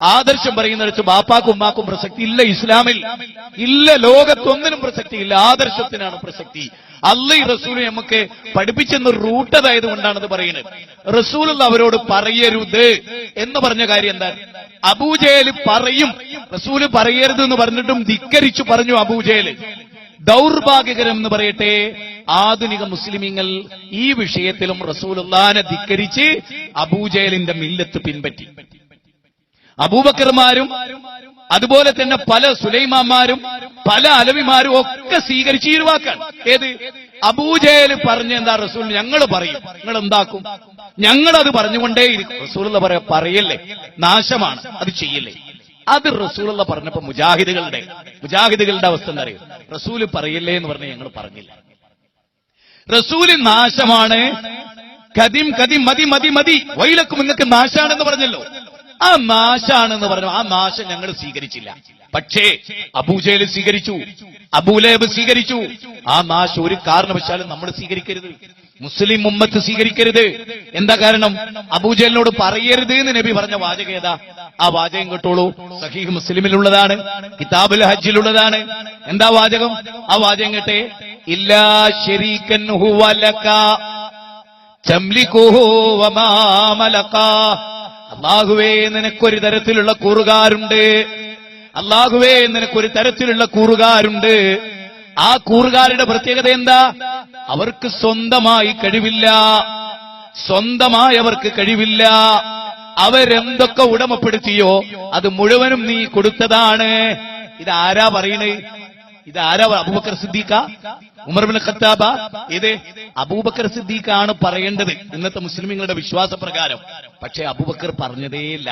ആദർശം പറയുന്നിടത്ത് ബാപ്പാക്കും ഉമ്മാക്കും പ്രസക്തി ഇല്ല. ഇസ്ലാമിൽ ഇല്ല, ലോകത്തൊന്നിനും പ്രസക്തി ഇല്ല. ആദർശത്തിനാണ് പ്രസക്തി. അള്ളയും റസൂലും നമുക്ക് പഠിപ്പിച്ചെന്ന റൂട്ട് അതായത് കൊണ്ടാണത് പറയുന്നത്. റസൂലുള്ള അവരോട് പറയരുത് എന്ന് പറഞ്ഞ കാര്യം എന്താ? അബൂജഹൽ പറയും, റസൂല് പറയരുത് എന്ന് പറഞ്ഞിട്ടും ധിക്കരിച്ചു പറഞ്ഞു അബൂജഹൽ. ദൗർഭാഗ്യകരം എന്ന് പറയട്ടെ, ആധുനിക മുസ്ലിമീങ്ങൾ ഈ വിഷയത്തിലും റസൂലുള്ളാഹിനെ ധിക്കരിച്ച് അബൂജഹലിന്റെ മില്ലത്ത് പിൻപറ്റി. അബൂബക്കർമാരും അതുപോലെ തന്നെ പല സുലൈമാന്മാരും പല അലവിമാരും ഒക്കെ സ്വീകരിച്ച് ഈ വാക്കാണ്. ഏത്? അബൂജഹൽ പറഞ്ഞ എന്താ? റസൂൽ ഞങ്ങൾ പറയും, നിങ്ങൾ എന്താക്കും? ഞങ്ങളത് പറഞ്ഞുകൊണ്ടേയിരിക്കും. റസൂലുള്ള പറയല്ലേ, നാശമാണ്, അത് ചെയ്യല്ലേ. അത് റസൂലുള്ള പറഞ്ഞപ്പോ മുജാഹിദുകളുടെ അവസ്ഥ എന്താ അറിയും? റസൂല് പറയല്ലേ എന്ന് പറഞ്ഞ് ഞങ്ങൾ പറഞ്ഞില്ല. റസൂല് നാശമാണ്, കദിം മതി മതി മതി വൈലക്കും, നിങ്ങൾക്ക് നാശാണെന്ന് പറഞ്ഞല്ലോ. ആ നാശാണെന്ന് പറഞ്ഞു, ആ നാശം ഞങ്ങൾ സ്വീകരിച്ചില്ല. പക്ഷേ അബൂജഹൽ സ്വീകരിച്ചു, അബൂലഹബ് സ്വീകരിച്ചു. ആ നാശം ഒരു കാരണവശാലും നമ്മൾ സ്വീകരിക്കരുത്, മുസ്ലിം ഉമ്മത്ത് സ്വീകരിക്കരുത്. എന്താ കാരണം? അബൂജഹലിനോട് പറയരുത് എന്ന് നബി പറഞ്ഞ വാചകം ഏതാ? ആ വാചകം കേട്ടോളൂ, സഹീഹ് മുസ്ലിമിലുള്ളതാണ്, കിതാബുൽ ഹജ്ജിലുള്ളതാണ്. എന്താ വാചകം? ആ വാചകം കേട്ടെ, ഇല്ലാ ശരീകൻ ഹുവ ലക തംലികുഹു വമാ മലക. അല്ലാഹുവേ, നിനക്കൊരു തരത്തിലുള്ള കൂറുകാരുണ്ട്. അല്ലാഹുവേ, നിനക്കൊരു തരത്തിലുള്ള കൂറുകാരുണ്ട്. ആ കൂറുകാരുടെ പ്രത്യേകത എന്താ? അവർക്ക് സ്വന്തമായി കഴിവില്ല, സ്വന്തമായവർക്ക് കഴിവില്ല. അവരെന്തൊക്കെ ഉടമപ്പെടുത്തിയോ അത് മുഴുവനും നീ കൊടുത്തതാണ്. ഇതാരാ പറയണേ? ഇതാരാ? അബൂബക്കർ സിദ്ദീഖ, ഉമർ ഇബ്നു ഖത്താബ? ഇത് അബൂബക്കർ സിദ്ദീഖാണ് പറയേണ്ടത് ഇന്നത്തെ മുസ്ലിമീങ്ങളുടെ വിശ്വാസപ്രകാരം. പക്ഷേ അബൂബക്കർ പറഞ്ഞതേയില്ല.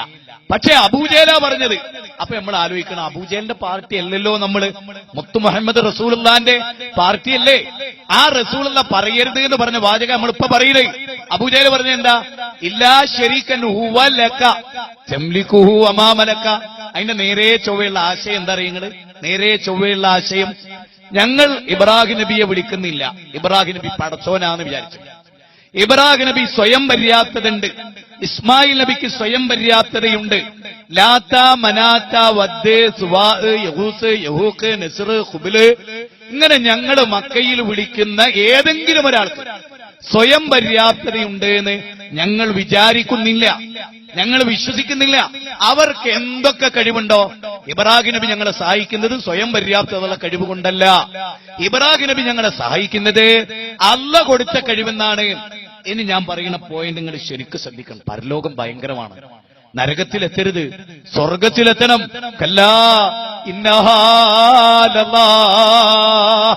പക്ഷേ അബൂജഹലാ പറഞ്ഞത്. അപ്പൊ നമ്മൾ ആലോചിക്കണം, അബൂജഹലിന്റെ പാർട്ടി അല്ലല്ലോ നമ്മള്, മുത്തു മുഹമ്മദ് റസൂലുള്ളാഹിന്റെ പാർട്ടിയല്ലേ. ആ റസൂലുള്ള പറയരുത് എന്ന് പറഞ്ഞ വാചകം നമ്മളിപ്പോ പറയണേ. അബൂജഹൽ പറഞ്ഞ എന്താ? ഇല്ലാ ശരീകൻ ഹുവ ലക തംലികുഹു വമാ മലക. അതിന്റെ നേരെ ചൊവ്വയുള്ള ആശയം എന്താ അറിയുന്നത്? നേരെ ചൊവ്വയുള്ള ആശയം, ഞങ്ങൾ ഇബ്രാഹിം നബിയെ വിളിക്കുന്നില്ല, ഇബ്രാഹിം നബി പടച്ചോനാന്ന് വിചാരിച്ചു. ഇബ്രാഹിം നബി സ്വയം പര്യാപ്തതയുണ്ട്, ഇസ്മായിൽ നബിക്ക് സ്വയം പര്യാപ്തതയുണ്ട്. ലാത്ത, മനാത്ത, വദ്, സുവാ, യഹൂസ്, യഹൂക്ക്, നസ്ർ, ഖുബില്, ഇങ്ങനെ ഞങ്ങൾ മക്കയിൽ വിളിക്കുന്ന ഏതെങ്കിലും ഒരാൾക്ക് സ്വയം പര്യാപ്തതയുണ്ട് എന്ന് ഞങ്ങൾ വിചാരിക്കുന്നില്ല, ഞങ്ങൾ വിശ്വസിക്കുന്നില്ല. അവർക്ക് എന്തൊക്കെ കഴിവുണ്ടോ, ഇബ്രാഹിം നബി ഞങ്ങളെ സഹായിക്കുന്നത് സ്വയം പര്യാപ്തതയുള്ള കഴിവ് കൊണ്ടല്ല. ഇബ്രാഹിം നബി ഞങ്ങളെ സഹായിക്കുന്നത് അല്ലാഹ് കൊടുത്ത കഴിവെന്നാണ്. ഇനി ഞാൻ പറയുന്ന പോയിന്റ് നിങ്ങൾ ശരിക്കും ശ്രദ്ധിക്കണം. പരലോകം ഭയങ്കരമാണ്. നരകത്തിലെത്തരുത്, സ്വർഗത്തിലെത്തണം. കല്ലാ ഇന്നഹാ ലല്ലാഹ്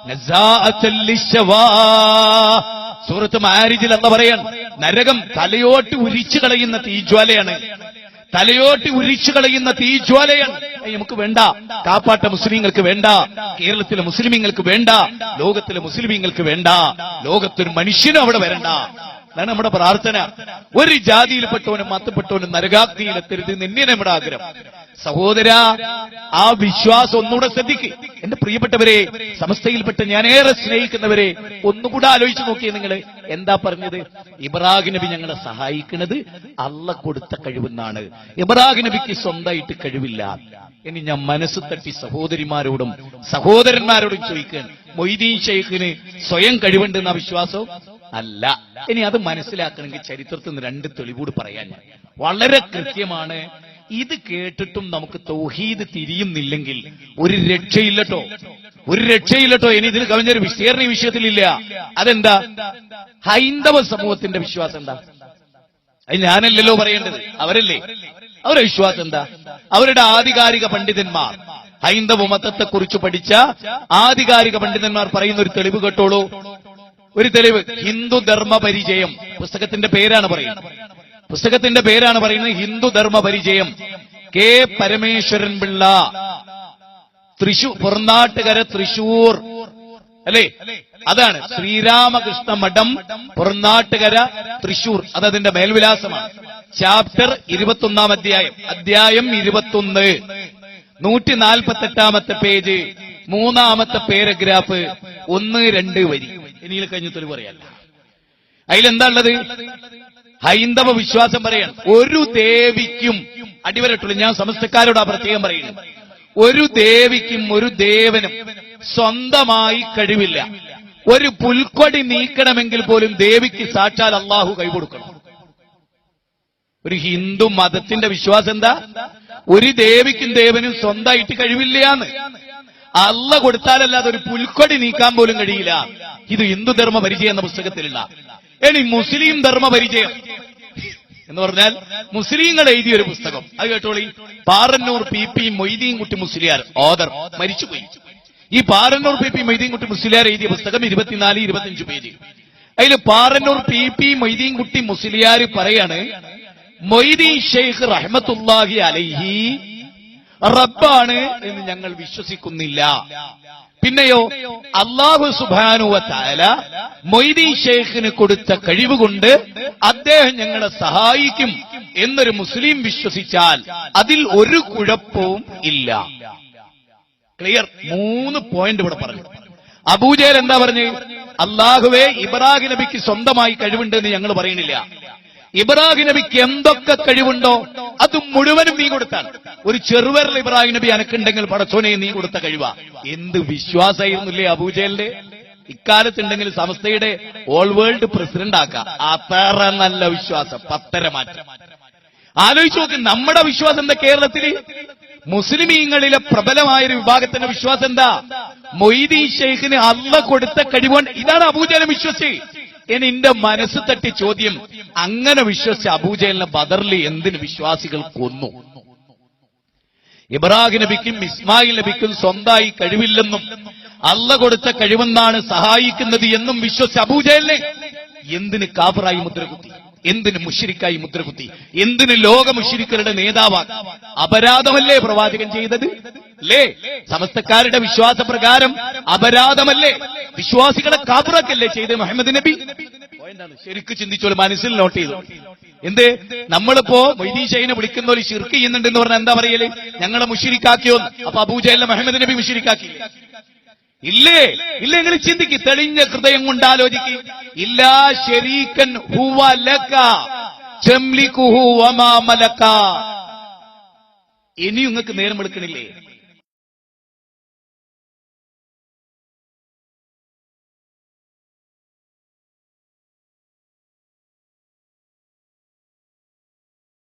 നസാഅത്തൽ ലിശ്ശവാ. സൂറത്ത് മാരിജിൽ അല്ലാഹ് പറയാൻ, നരകം തലയോട്ട് ഉരിച്ചു കളയുന്ന തീജ്വാലയാണ്, തലയോട്ട് ഉരിച്ചു കളയുന്ന തീജ്വാലയാണ്. നമുക്ക് വേണ്ട, കാപ്പാട്ട മുസ്ലിങ്ങൾക്ക് വേണ്ട, കേരളത്തിലെ മുസ്ലിമീങ്ങൾക്ക് വേണ്ട, ലോകത്തിലെ മുസ്ലിമീങ്ങൾക്ക് വേണ്ട, ലോകത്തൊരു മനുഷ്യനും അവിടെ വരണ്ട. അതാണ് നമ്മുടെ പ്രാർത്ഥന. ഒരു ജാതിയിൽപ്പെട്ടവനും മതപ്പെട്ടവനും നരകാഗ്നിയിലെത്തരുത് എന്ന് നമ്മുടെ ആഗ്രഹം. സഹോദര, ആ വിശ്വാസം ഒന്നുകൂടെ ശ്രദ്ധിക്കുക. എന്റെ പ്രിയപ്പെട്ടവരെ, സമസ്തയിൽപ്പെട്ട ഞാനേറെ സ്നേഹിക്കുന്നവരെ, ഒന്നുകൂടെ ആലോചിച്ച് നോക്കിയേ നിങ്ങൾ. എന്താ പറഞ്ഞത്? ഇബ്രാഹിം നബി ഞങ്ങളെ സഹായിക്കുന്നത് അല്ലാഹ് കൊടുത്ത കഴിവെന്നാണ്. ഇബ്രാഹിം നബിക്ക് സ്വന്തമായിട്ട് കഴിവില്ല. ഇനി ഞാൻ മനസ്സ് തട്ടി സഹോദരിമാരോടും സഹോദരന്മാരോടും ചോദിക്കുകയാണ്, മൊയ്തീൻ ശൈഖിന് സ്വയം കഴിവുണ്ടെന്ന വിശ്വാസം അല്ല. ഇനി അത് മനസ്സിലാക്കണമെങ്കിൽ ചരിത്രത്തിൽ നിന്ന് രണ്ട് തെളിവൂട് പറയാൻ വളരെ കൃത്യമാണ്. ഇത് കേട്ടിട്ടും നമുക്ക് തൗഹീദ് തിരിയുന്നില്ലെങ്കിൽ ഒരു രക്ഷയില്ലട്ടോ, ഒരു രക്ഷയില്ലട്ടോ. ഇനി ഇതിന് കവിഞ്ഞൊരു വിശേഷ വിഷയത്തിലില്ല. അതെന്താ? ഹൈന്ദവ സമൂഹത്തിന്റെ വിശ്വാസം എന്താ? അത് ഞാനല്ലല്ലോ പറയേണ്ടത്, അവരല്ലേ. അവരുടെ വിശ്വാസം എന്താ? അവരുടെ ആധികാരിക പണ്ഡിതന്മാർ, ഹൈന്ദവ മതത്തെക്കുറിച്ച് പഠിച്ച ആധികാരിക പണ്ഡിതന്മാർ പറയുന്ന ഒരു തെളിവ് കേട്ടോളൂ. ഒരു തെളിവ്, ഹിന്ദു ധർമ്മ പരിചയം പുസ്തകത്തിന്റെ പേരാണ് പറയുന്നത്. പുസ്തകത്തിന്റെ പേരാണ് പറയുന്നത് ഹിന്ദു ധർമ്മ പരിചയം. കെ പരമേശ്വരൻ പിള്ള, തൃശൂർ, പൊറനാട്ടുകര, തൃശൂർ അല്ലേ? അതാണ് ശ്രീരാമകൃഷ്ണ മഠം, പൊറനാട്ടുകര, തൃശൂർ. അതതിന്റെ മേൽവിലാസമാണ്. ചാപ്റ്റർ 21 അധ്യായം, അധ്യായം 21, 148 പേജ്, 3ാമത്തെ പാരഗ്രാഫ്, 1-2 വരി. ഇനിയിൽ കഴിഞ്ഞിട്ടൊരു പറയല്ല. അതിലെന്താ ഉള്ളത്? ഹൈന്ദവ വിശ്വാസം പറയാൻ, ഒരു ദേവിക്കും അടിവരട്ടുള്ളൂ. ഞാൻ സമസ്തക്കാരോട് ആ പ്രത്യേകം പറയുന്നു. ഒരു ദേവിക്കും ഒരു ദേവനും സ്വന്തമായി കഴിവില്ല. ഒരു പുൽക്കൊടി നീക്കണമെങ്കിൽ പോലും ദേവിക്ക് സാക്ഷാൽ അള്ളാഹു കൈകൊടുക്കണം. ഒരു ഹിന്ദു മതത്തിന്റെ വിശ്വാസം എന്താ? ഒരു ദേവിക്കും ദേവനും സ്വന്തമായിട്ട് കഴിവില്ലാന്ന്. അള്ള കൊടുത്താലല്ലാതെ ഒരു പുൽക്കൊടി നീക്കാൻ പോലും കഴിയില്ല. ഇത് ഹിന്ദു ധർമ്മ പരിചയം എന്ന പുസ്തകത്തിലുള്ള. ഇനി മുസ്ലിം ധർമ്മ പരിചയം എന്ന് പറഞ്ഞാൽ മുസ്ലിങ്ങൾ എഴുതിയ ഒരു പുസ്തകം. അത് കേട്ടോളി. പാറന്നൂർ PP മൊയ്തീൻകുട്ടി മുസ്ലിയാർ ഓദർ മരിച്ചുപോയി. ഈ പാറന്നൂർ PP മൊയ്തീൻകുട്ടി മുസ്ലിയാർ എഴുതിയ പുസ്തകം 24-25 പേജ്. അതിൽ പാറന്നൂർ PP മൊയ്തീൻകുട്ടി മുസ്ലിയാർ പറയാണ്, മൊയ്തീൻ ഷെയ്ഖ് റഹ്മത്തുള്ളാഹി അലൈഹി റബ്ബാണ് എന്ന് ഞങ്ങൾ വിശ്വസിക്കുന്നില്ല. പിന്നെയോ അല്ലാഹു സുബ്ഹാനഹു വ തആല മൊയ്തീൻ ഷെയ്ഖിന് കൊടുത്ത കഴിവ് കൊണ്ട് അദ്ദേഹം ഞങ്ങളെ സഹായിക്കും എന്നൊരു മുസ്ലിം വിശ്വസിച്ചാൽ അതിൽ ഒരു കുഴപ്പവും ഇല്ല. ക്ലിയർ. 3 പോയിന്റ് ഇവിടെ പറഞ്ഞു. അബൂജഹൽ എന്താ പറഞ്ഞു? അല്ലാഹുവേ, ഇബ്രാഹിം നബിക്ക് സ്വന്തമായി കഴിവുണ്ട് എന്ന് ഞങ്ങൾ പറയുന്നില്ല. ഇബ്രാഹിം നബിക്ക് എന്തൊക്കെ കഴിവുണ്ടോ അത് മുഴുവനും നീ കൊടുത്താണ്. ഒരു ചെറുവരിൽ ഇബ്രാഹിം നബി അനക്കുണ്ടെങ്കിൽ പടച്ചോനെ നീ കൊടുത്ത കഴിവാ. എന്ത് വിശ്വാസമായിരുന്നില്ലേ അബൂജഹലിന്റെ? ഇക്കാലത്തുണ്ടെങ്കിൽ സമസ്തയുടെ ഓൾ വേൾഡ് പ്രസിഡന്റ് ആക്കാം. അത്ര നല്ല വിശ്വാസം. 10 മാറ്റം. ആലോചിച്ച് നോക്ക്, നമ്മുടെ വിശ്വാസം എന്താ? കേരളത്തില് മുസ്ലിമീങ്ങളിലെ പ്രബലമായൊരു വിഭാഗത്തിന്റെ വിശ്വാസം എന്താ? മൊയ്തീൻ ഷെയ്ഖിന് അള്ള കൊടുത്ത കഴിവുണ്ട്. ഇതാണ് അബൂജഹൽ വിശ്വസിച്ച്. ഇനി എന്റെ മനസ്സ് തട്ടി ചോദ്യം, അങ്ങനെ വിശ്വസിച്ച അബൂജഹലിനെ ബദറിൽ എന്തിന് വിശ്വാസികൾ കൊന്നു? ഇബ്രാഹിം നബിക്കും ഇസ്മായിൽ നബിക്കും സ്വന്തമായി കഴിവില്ലെന്നും അള്ള കൊടുത്ത കഴിവെന്നാണ് സഹായിക്കുന്നത് എന്നും വിശ്വസിച്ച അബൂജഹലിനെ എന്തിന് കാഫിറായി മുദ്രകുത്തി? എന്തിന് മുശ്രിക്കായി മുദ്രകുത്തി? എന്തിന് ലോക മുശ്രിക്കരുടെ നേതാവാണ്? അപരാധമല്ലേ പ്രവാചകൻ ചെയ്തത്? അല്ലേ? സമസ്തക്കാരുടെ വിശ്വാസപ്രകാരം അപരാധമല്ലേ? വിശ്വാസികളെ കാഫിറാക്കല്ലേ ചെയ്ത് മുഹമ്മദ് നബി? ശരിക്കും ചിന്തിച്ചോളൂ, മനസ്സിൽ നോട്ട് ചെയ്തു. എന്ത്? നമ്മളിപ്പോ മൊയ്തീൻ ഷെയ്ഖിനെ വിളിക്കുന്ന ഒരു ശിർക്ക് ചെയ്യുന്നുണ്ടെന്ന് പറഞ്ഞാൽ എന്താ പറയല്? ഞങ്ങളെ മുശ്രിക്കാക്കിയോ? അപ്പൊ അബൂജഹലിനെ മുഹമ്മദ് നബി മുശ്രിക്കാക്കിയില്ലേ? ഇല്ലേ? ഇല്ല. നിങ്ങൾ ചിന്തിക്ക്, തെളിഞ്ഞ ഹൃദയം കൊണ്ട് ആലോചിക്ക്. ഇല്ലാ ശരീകൻ ഹുവ ലക ജംലികുഹു വമാ മലക. ഇനി നിങ്ങൾക്ക് നേരം എടുക്കണില്ലേ?